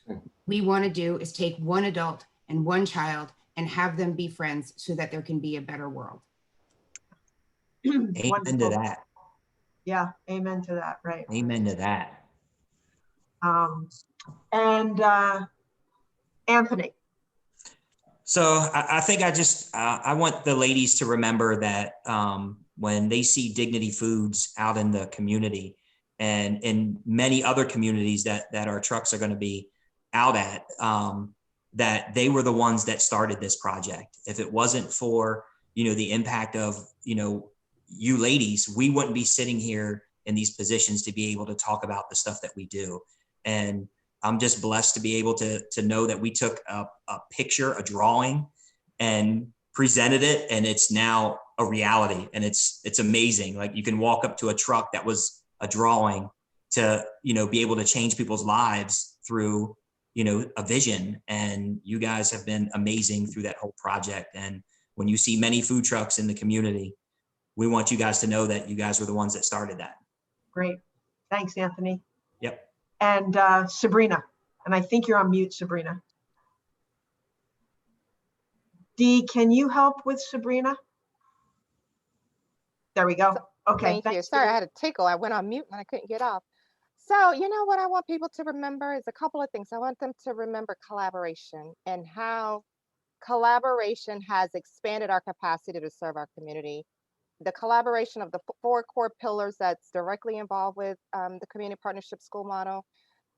we want to do is take one adult and one child and have them be friends so that there can be a better world. Amen to that. Yeah, amen to that, right. Amen to that. And Anthony. So I think I want the ladies to remember that when they see Dignity Foods out in the community and in many other communities that our trucks are going to be out at, that they were the ones that started this project. If it wasn't for, the impact of, you ladies, we wouldn't be sitting here in these positions to be able to talk about the stuff that we do. And I'm just blessed to be able to know that we took a picture, a drawing, and presented it, and it's now a reality. And it's amazing. Like, you can walk up to a truck that was a drawing to, be able to change people's lives through, a vision. And you guys have been amazing through that whole project. And when you see many food trucks in the community, we want you guys to know that you guys were the ones that started that. Great. Thanks, Anthony. Yep. And Sabrina, and I think you're on mute, Sabrina. Dee, can you help with Sabrina? There we go. Okay. Thank you. Sorry, I had a tickle. I went on mute and I couldn't get off. So, what I want people to remember is a couple of things. I want them to remember collaboration and how collaboration has expanded our capacity to serve our community. The collaboration of the 4 core pillars that's directly involved with the community partnership school model,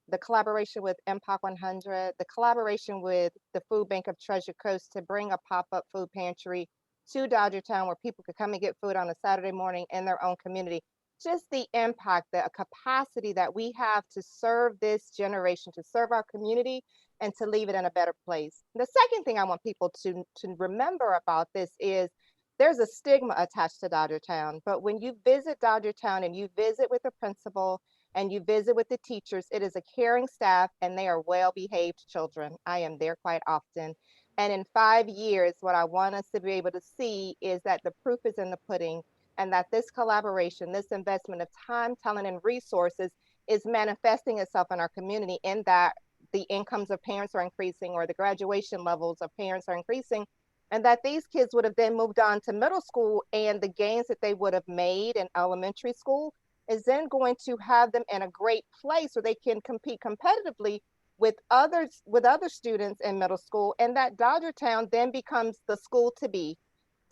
the collaboration with Impact 100, the collaboration with the Food Bank of Treasure Coast to bring a pop-up food pantry to Dodgertown where people could come and get food on a Saturday morning in their own community. Just the impact, the capacity that we have to serve this generation, to serve our community, and to leave it in a better place. The second thing I want people to remember about this is there's a stigma attached to Dodgertown, but when you visit Dodgertown and you visit with the principal and you visit with the teachers, it is a caring staff and they are well-behaved children. I am there quite often. And in 5 years, what I want us to be able to see is that the proof is in the pudding, and that this collaboration, this investment of time, talent, and resources is manifesting itself in our community, in that the incomes of parents are increasing, or the graduation levels of parents are increasing, and that these kids would have then moved on to middle school, and the gains that they would have made in elementary school is then going to have them in a great place where they can compete competitively with other students in middle school, and that Dodgertown then becomes the school to be.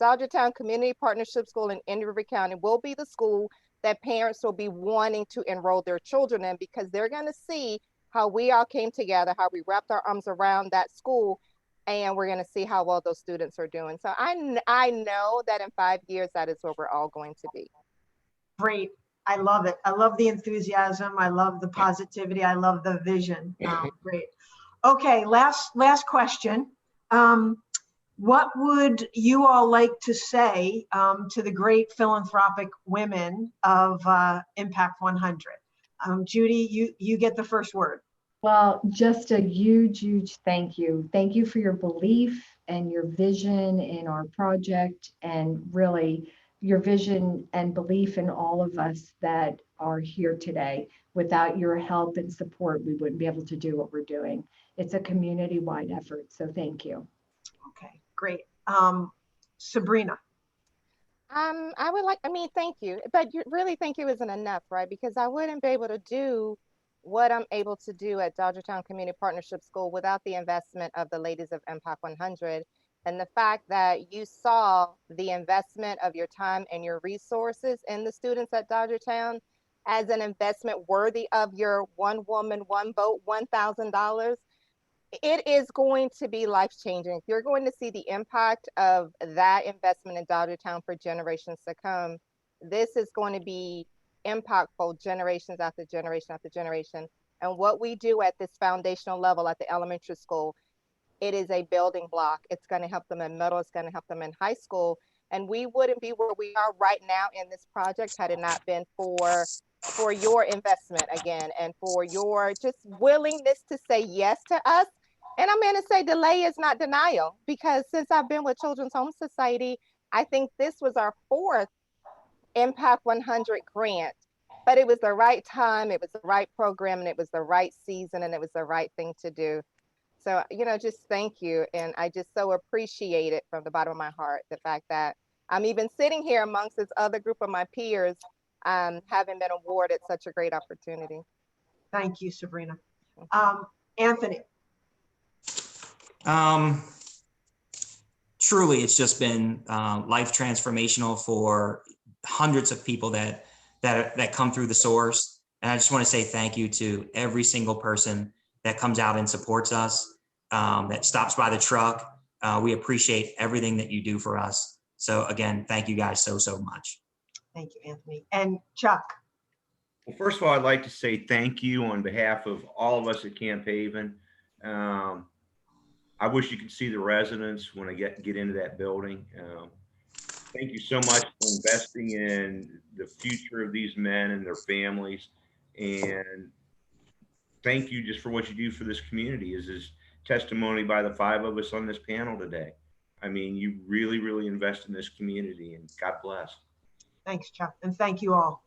Dodgertown Community Partnership School in Indian River County will be the school that parents will be wanting to enroll their children in, because they're going to see how we all came together, how we wrapped our arms around that school, and we're going to see how well those students are doing. So I know that in 5 years, that is where we're all going to be. Great. I love it. I love the enthusiasm. I love the positivity. I love the vision. Great. Okay, last question. What would you all like to say to the great philanthropic women of Impact 100? Judy, you get the first word. Well, just a huge, huge thank you. Thank you for your belief and your vision in our project, and really your vision and belief in all of us that are here today. Without your help and support, we wouldn't be able to do what we're doing. It's a community-wide effort, so thank you. Okay, great. Sabrina. Thank you, but really thank you isn't enough, right? Because I wouldn't be able to do what I'm able to do at Dodgertown Community Partnership School without the investment of the ladies of Impact 100. And the fact that you saw the investment of your time and your resources in the students at Dodgertown as an investment worthy of your one woman, one vote, $1,000, it is going to be life-changing. You're going to see the impact of that investment in Dodgertown for generations to come. This is going to be impactful generations after generation after generation. And what we do at this foundational level at the elementary school, it is a building block. It's going to help them in middle, it's going to help them in high school. And we wouldn't be where we are right now in this project had it not been for your investment again, and for your just willingness to say yes to us. And I'm going to say delay is not denial, because since I've been with Children's Home Society, I think this was our 4th Impact 100 grant, but it was the right time, it was the right program, and it was the right season, and it was the right thing to do. So, just thank you. And I just so appreciate it from the bottom of my heart, the fact that I'm even sitting here amongst this other group of my peers, having been awarded such a great opportunity. Thank you, Sabrina. Anthony. Truly, it's just been life transformational for hundreds of people that come through the source. And I just want to say thank you to every single person that comes out and supports us, that stops by the truck. We appreciate everything that you do for us. So again, thank you guys so much. Thank you, Anthony. And Chuck. Well, first of all, I'd like to say thank you on behalf of all of us at Camp Haven. I wish you could see the residents when I get into that building. Thank you so much for investing in the future of these men and their families. And thank you just for what you do for this community, as is testimony by the 5 of us on this panel today. I mean, you really, really invest in this community, and God bless. Thanks, Chuck, and thank you all.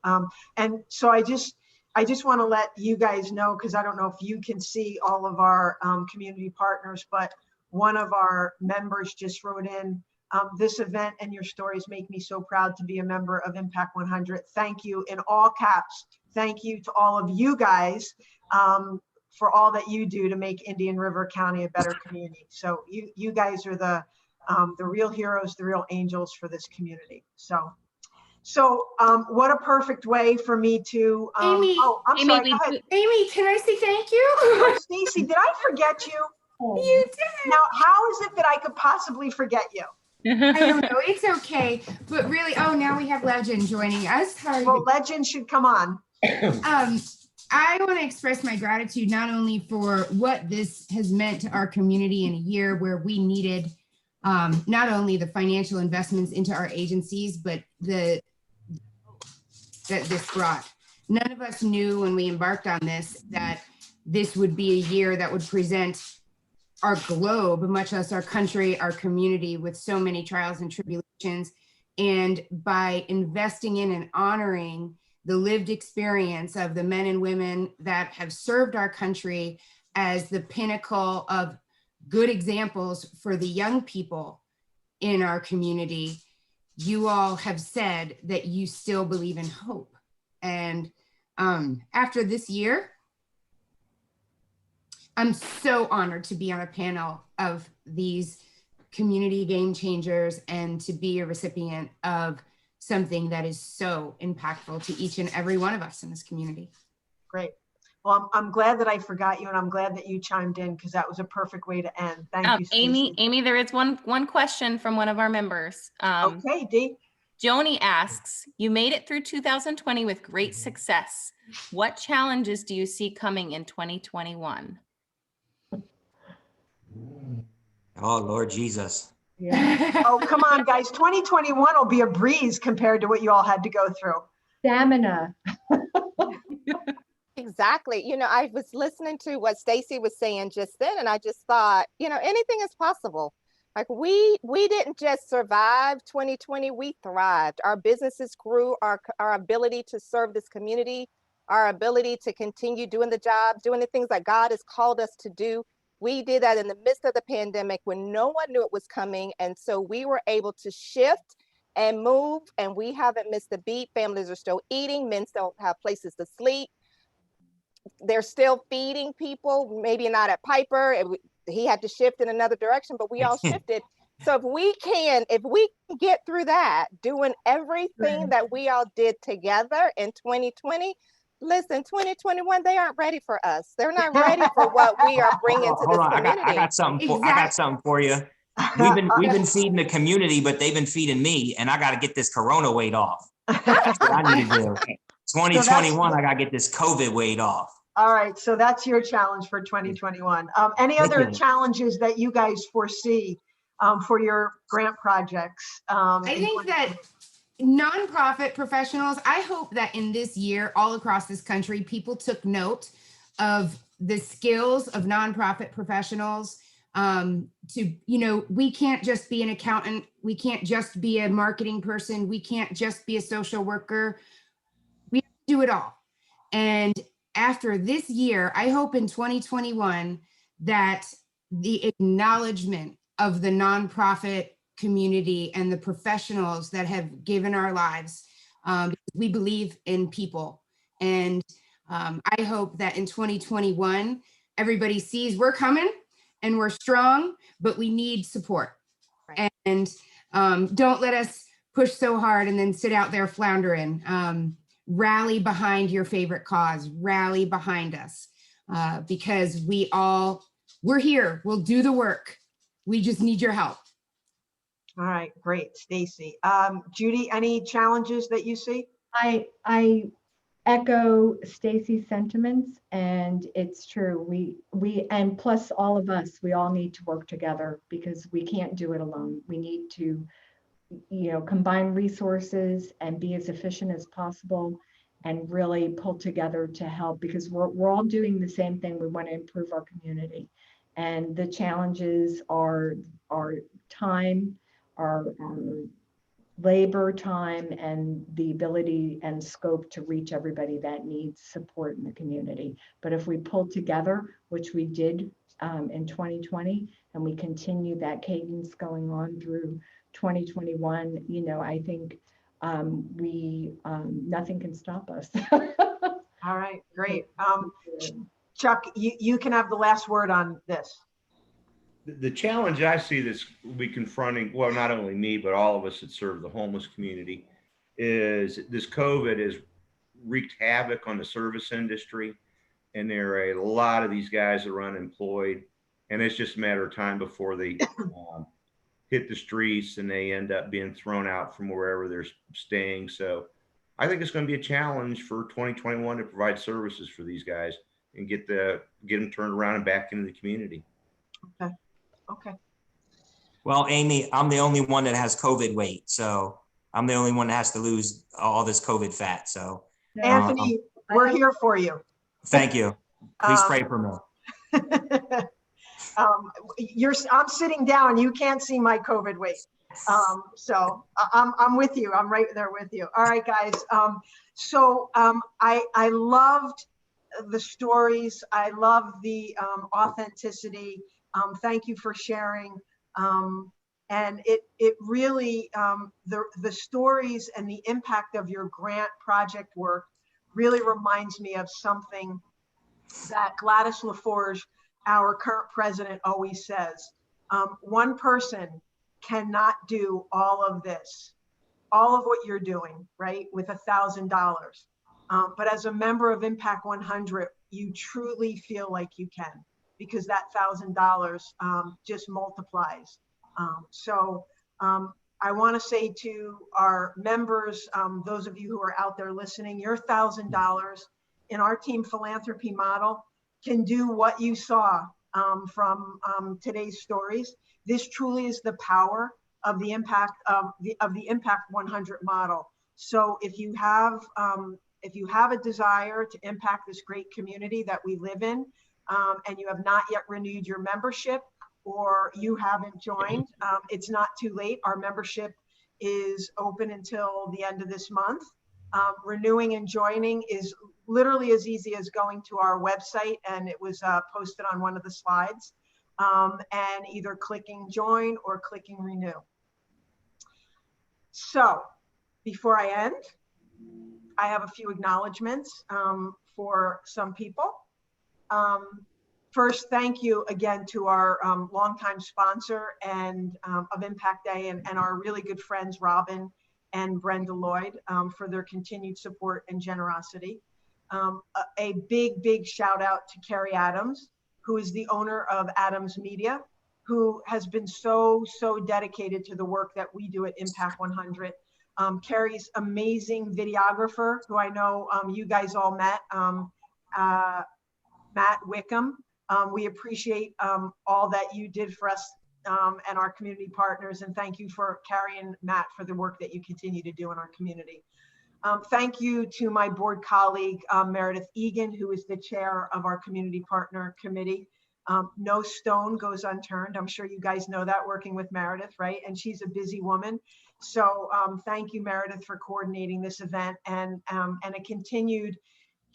And so I just want to let you guys know, because I don't know if you can see all of our community partners, but one of our members just wrote in, this event and your stories make me so proud to be a member of Impact 100. Thank you, in all caps. Thank you to all of you guys for all that you do to make Indian River County a better community. So you guys are the real heroes, the real angels for this community. So what a perfect way for me to, Amy, I'm Amy, sorry, go ahead. Amy, can I say thank you? Oh, Stacy, did I forget you? You did. Now, how is it that I could possibly forget you? I don't know, it's okay. But really, now we have Legend joining us. Well, Legend should come on. I want to express my gratitude not only for what this has meant to our community in a year where we needed not only the financial investments into our agencies, but that this brought. None of us knew when we embarked on this that this would be a year that would present our globe, much less our country, our community, with so many trials and tribulations. And by investing in and honoring the lived experience of the men and women that have served our country as the pinnacle of good examples for the young people in our community, you all have said that you still believe in hope. And after this year, I'm so honored to be on a panel of these community game changers and to be a recipient of something that is so impactful to each and every one of us in this community. Great. Well, I'm glad that I forgot you, and I'm glad that you chimed in, because that was a perfect way to end. Thank you, Stacey. Amy, there is one question from one of our members. Okay, Dee. Joni asks, you made it through 2020 with great success. What challenges do you see coming in 2021? Oh, Lord Jesus. Yeah. Oh, come on, guys. 2021 will be a breeze compared to what you all had to go through. Stamina. Exactly. You know, I was listening to what Stacey was saying just then, and I just thought, you know, anything is possible. Like we didn't just survive 2020, we thrived. Our businesses grew, our ability to serve this community, our ability to continue doing the job, doing the things that God has called us to do. We did that in the midst of the pandemic when no one knew it was coming. And so we were able to shift and move, and we haven't missed a beat. Families are still eating, men still have places to sleep. They're still feeding people, maybe not at Piper. He had to shift in another direction, but we all shifted. So if we can get through that, doing everything that we all did together in 2020, listen, 2021, they aren't ready for us. They're not ready for what we are bringing to this community. I got something for you. We've been feeding the community, but they've been feeding me, and I got to get this Corona weight off. That's what I need to do. 2021, I got to get this COVID weight off. All right, so that's your challenge for 2021. Any other challenges that you guys foresee for your grant projects? I think that nonprofit professionals, I hope that in this year, all across this country, people took note of the skills of nonprofit professionals. We can't just be an accountant. We can't just be a marketing person. We can't just be a social worker. We do it all. And after this year, I hope in 2021 that the acknowledgement of the nonprofit community and the professionals that have given our lives, we believe in people. And I hope that in 2021, everybody sees we're coming and we're strong, but we need support. Right. And don't let us push so hard and then sit out there floundering. Rally behind your favorite cause, rally behind us, because we're here, we'll do the work. We just need your help. All right, great, Stacey. Judy, any challenges that you see? I echo Stacey's sentiments, and it's true. We and plus all of us, we all need to work together because we can't do it alone. We need to, combine resources and be as efficient as possible and really pull together to help, because we're all doing the same thing. We want to improve our community, and the challenges are time, our labor time, and the ability and scope to reach everybody that needs support in the community. But if we pull together, which we did in 2020, and we continue that cadence going on through 2021, I think nothing can stop us. All right, great. Chuck, you can have the last word on this. The challenge I see this will be confronting, well, not only me, but all of us that serve the homeless community, is this COVID has wreaked havoc on the service industry. And there are a lot of these guys that are unemployed. And it's just a matter of time before they hit the streets and they end up being thrown out from wherever they're staying. So I think it's going to be a challenge for 2021 to provide services for these guys and get them turned around and back into the community. Okay. Well, Amy, I'm the only one that has COVID weight. So I'm the only one that has to lose all this COVID fat. So Anthony, we're here for you. Thank you. Please pray for me. I'm sitting down. You can't see my COVID weight. So I'm with you. I'm right there with you. All right, guys. I loved the stories. I love the authenticity. Thank you for sharing. And it really, the stories and the impact of your grant project work really reminds me of something that Gladys LaForge, our current president, always says. One person cannot do all of this, all of what you're doing, right, with $1,000. But as a member of Impact 100, you truly feel like you can, because that $1,000 just multiplies. I want to say to our members, those of you who are out there listening, your $1,000 in our team philanthropy model can do what you saw from today's stories. This truly is the power of the impact of the Impact 100 model. So if you have a desire to impact this great community that we live in, and you have not yet renewed your membership, or you haven't joined, it's not too late. Our membership is open until the end of this month. Renewing and joining is literally as easy as going to our website, and it was posted on one of the slides, and either clicking join or clicking renew. So before I end, I have a few acknowledgements for some people. First, thank you again to our longtime sponsor and of Impact Day and our really good friends, Robin and Brenda Lloyd, for their continued support and generosity. A big shout out to Carrie Adams, who is the owner of Adams Media, who has been so dedicated to the work that we do at Impact 100. Carrie's amazing videographer, who I know you guys all met, Matt Wickham. We appreciate all that you did for us and our community partners, and thank you for Carrie and Matt for the work that you continue to do in our community. Thank you to my board colleague, Meredith Egan, who is the chair of our community partner committee. No stone goes unturned. I'm sure you guys know that, working with Meredith, right? And she's a busy woman. So thank you, Meredith, for coordinating this event, and a continued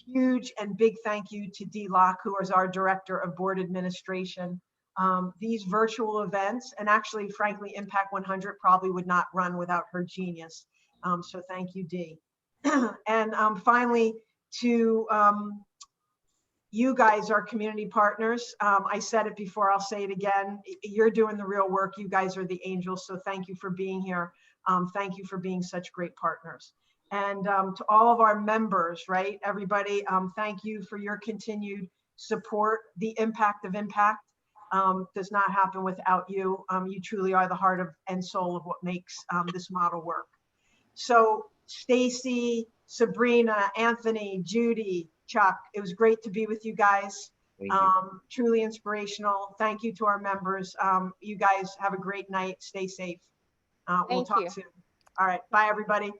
huge and big thank you to Dee Locke, who is our Director of Board Administration. These virtual events, and actually, frankly, Impact 100 probably would not run without her genius. So thank you, Dee. And finally, to you guys, our community partners. I said it before, I'll say it again. You're doing the real work. You guys are the angels. So thank you for being here. Thank you for being such great partners. And to all of our members, right, everybody, thank you for your continued support. The impact of Impact does not happen without you. You truly are the heart of and soul of what makes this model work. So Stacy, Sabrina, Anthony, Judy, Chuck, it was great to be with you guys. Truly inspirational. Thank you to our members. You guys have a great night. Stay safe. We'll talk soon. All right. Bye, everybody.